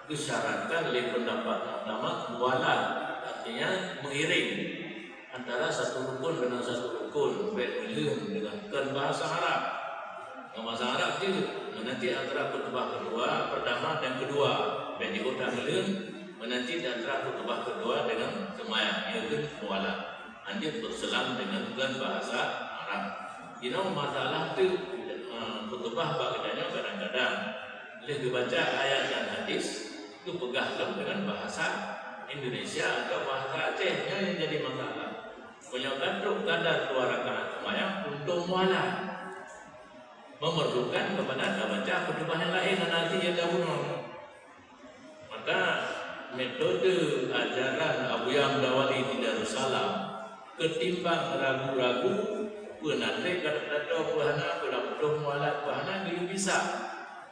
disyaratkan oleh pendapat ulama mualah, artinya mengiring antara satu rukun dengan satu rukun, baik dengan bahasa Arab. Bahasa Arab itu menanti antara khutbah kedua, pertama dan kedua, baik di kota menanti antara khutbah kedua dengan semayang, iaitu mualah. Nanti berselang dengan bahasa Arab. Ini masalah itu khutbah bagainya kadang-kadang boleh dibaca ayat dan hadis itu pegahkan dengan bahasa Indonesia atau bahasa Aceh yang jadi masalah. Menyokong kadar 2 rakaat semayang untuk mualah, memerlukan kepada baca khutbah yang lain dan nanti yang dahulu. Maka metode ajaran Abu Yam Dawali di Darussalam ketimbang ragu-ragu penanti kata-kata buahana pada mualah buahana belum bisa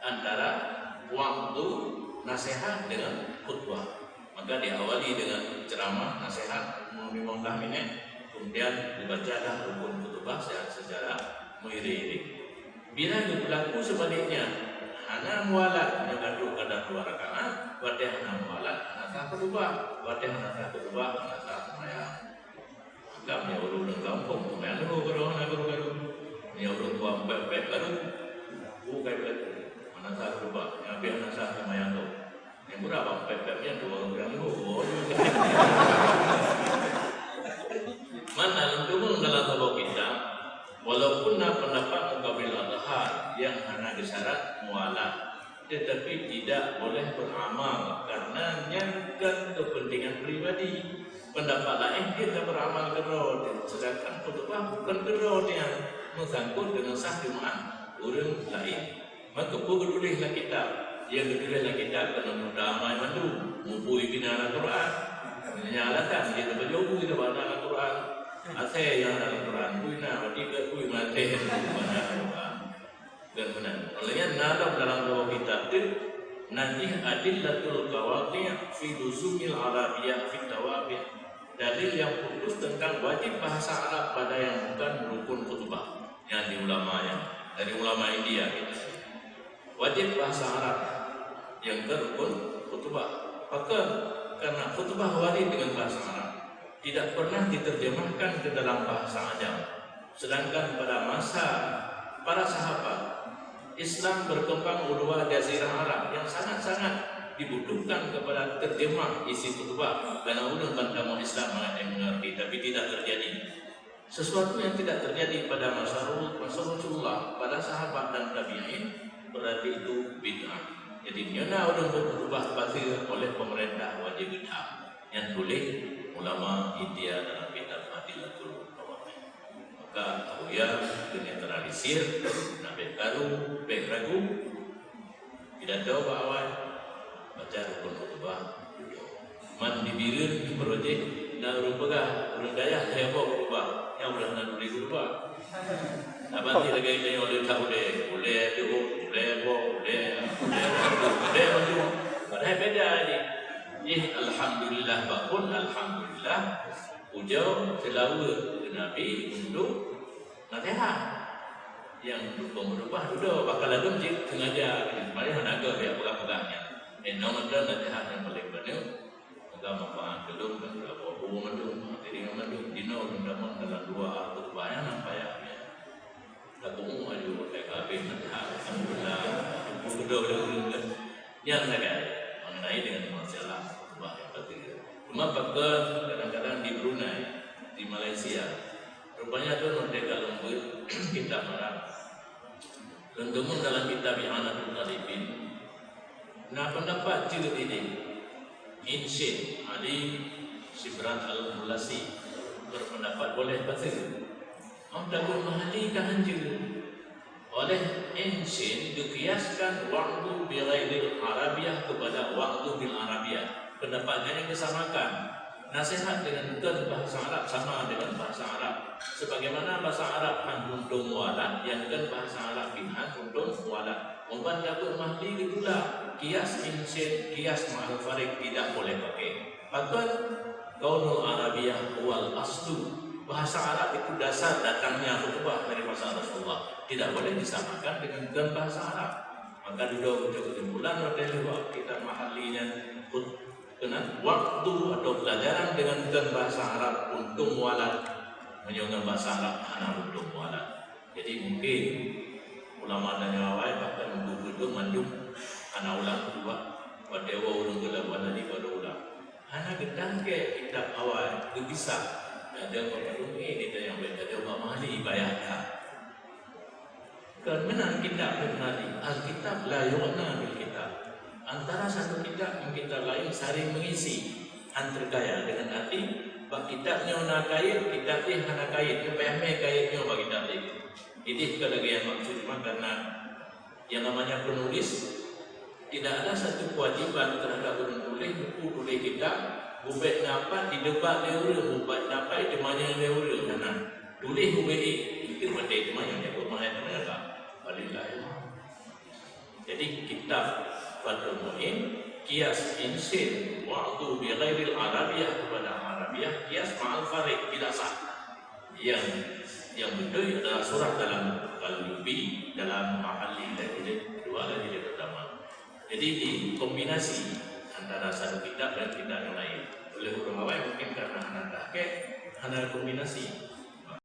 antara waktu nasihat dengan khutbah. Maka diawali dengan ceramah nasihat 15 menit, kemudian dibacalah rukun khutbah secara mengiring-iring. Bila berlaku sebaliknya, hana mualat menyebabkan kadar 2 rakaat, wadih hana mualat, hana khutbah, wadih hana khutbah, hana semayang. Maka punya urut dan kampung, semayang dulu, hana baru-baru. Punya urut buang baik-baik baru, bukai baru. Hana khutbah, yang biar hana semayang tu. Yang berapa baik-baiknya 2 orang dulu. Mana untuk dalam tubuh kita, walaupun pendapat mukabil adhar yang hanya disyarat mualah, tetapi tidak boleh beramal karena nyangkan kepentingan pribadi. Pendapat lain kita beramal kerod, sedangkan khutbah bukan kerod yang mengsangkut dengan sah Jumaat orang lain. Maka pedulilah kita, yang pedulilah kita kena damai mandu, mumpui bina Al-Quran, menyalakan dia berjauh kita baca Al-Quran. Asal yang dalam Quran, kuina, tiga kui mati, mana Al-Quran. Dan benar. Olehnya dalam dua kitab itu nanti adillatul qawati' fi luzumil arabiyah fi tawabih. Dalil yang khusus tentang wajib bahasa Arab pada yang bukan rukun khutbah yang di ulamanya dari ulama India gitu. Wajib bahasa Arab yang ke rukun khutbah. Maka karena khutbah wajib dengan bahasa Arab tidak pernah diterjemahkan ke dalam bahasa Ajam. Sedangkan pada masa para sahabat Islam berkembang ulua jazirah Arab yang sangat-sangat dibutuhkan kepada terjemah isi khutbah karena ulun bantamu Islam mengerti, tapi tidak terjadi. Sesuatu yang tidak terjadi pada masa Rasulullah, pada sahabat dan tabi'in, berarti itu bid'ah. Jadi nyana ulun berkhutbah batil oleh pemerintah wajib bid'ah yang tulis ulama India dalam kitab Adillatul Qawati. Maka Abu Ya generalisir, nabi karu, baik ragu, tidak tahu bahwa baca rukun khutbah. Man dibirin di projek, na rupagah urang daya saya bawa khutbah, yang udah nak tulis khutbah. Abang ni lagi ni oleh tahu deh, boleh macam, padahal beda ni. Alhamdulillah bakun, alhamdulillah ujau selalu Nabi untuk nasihat yang berubah duduk bakal ada masjid sengaja kemarin naga biar pegang-pegangnya nama dan nasihat yang paling banyak agama faham belum dan berapa mandung diri mandung dino rendaman dalam 2 atau banyak nampak ya lagu aju PKB nasihat alhamdulillah duduk yang saya mengenai dengan masalah khutbah yang penting. Cuma bagian kadang-kadang di Brunei, di Malaysia, rupanya tu mereka lembut kitab Arab. Lentumun dalam kitab I'anatul Talibin. Nah pendapat jilid ini, Insyid Ali Shibran Al-Mulasi berpendapat boleh batil. Amdabul Mahali kahanjil. Oleh Insyid dikiaskan waktu bighairil Arabiyah kepada waktu bil Arabiyah. Pendapatnya yang disamakan. Nasihat dengan bahasa Arab sama dengan bahasa Arab. Sebagaimana bahasa Arab untuk mualat, yang dengan bahasa Arab untuk mualat. Amdabul Mahali gitulah. Kias Insyid, kias ma'al farik tidak boleh pakai. Patut kaunul Arabiyah wal aslu. Bahasa Arab itu dasar datangnya khutbah dari bahasa Rasulullah. Tidak boleh disamakan dengan bahasa Arab. Maka dua kesimpulan adalah kita mahalinya kena waktu atau pelajaran dengan bahasa Arab untuk mualat menyongan bahasa Arab hana untuk mualat. Jadi mungkin ulama dan awal bahkan mengumpul mandum anak ulang dua pada orang kelabuan ini pada ulang anak gedang ke kita awal itu bisa ada apa-apa ini kita yang baik ada apa mahali bayarkan. Karena kita mengenali Alkitab la yughna bil kitab. Antara satu kitab dan kitab lain saling mengisi antara kaya dengan arti bak kitabnya nak kait, kitab ni hana kait, yang kaitnya bagi kitab ni. Ini sekali lagi yang maksud karena yang namanya penulis tidak ada satu kewajiban terhadap penulis buku tulis kitab buat dapat didebat dia urut, buat dapat itu mana dia urut karena tulis buat itu mesti itu mana yang buat mana tak. Jadi kitab Fathul Mu'in kias insin waktu bi ghairil Arabiyah kepada Arabiyah kias ma'al farid tidak sah. Yang betul adalah surah dalam Al-Lubi dalam Mahalli dan kedua dan jilid pertama. Jadi di kombinasi antara satu kitab dan kitab yang lain. Oleh ulama mungkin karena anak kakek hanya kombinasi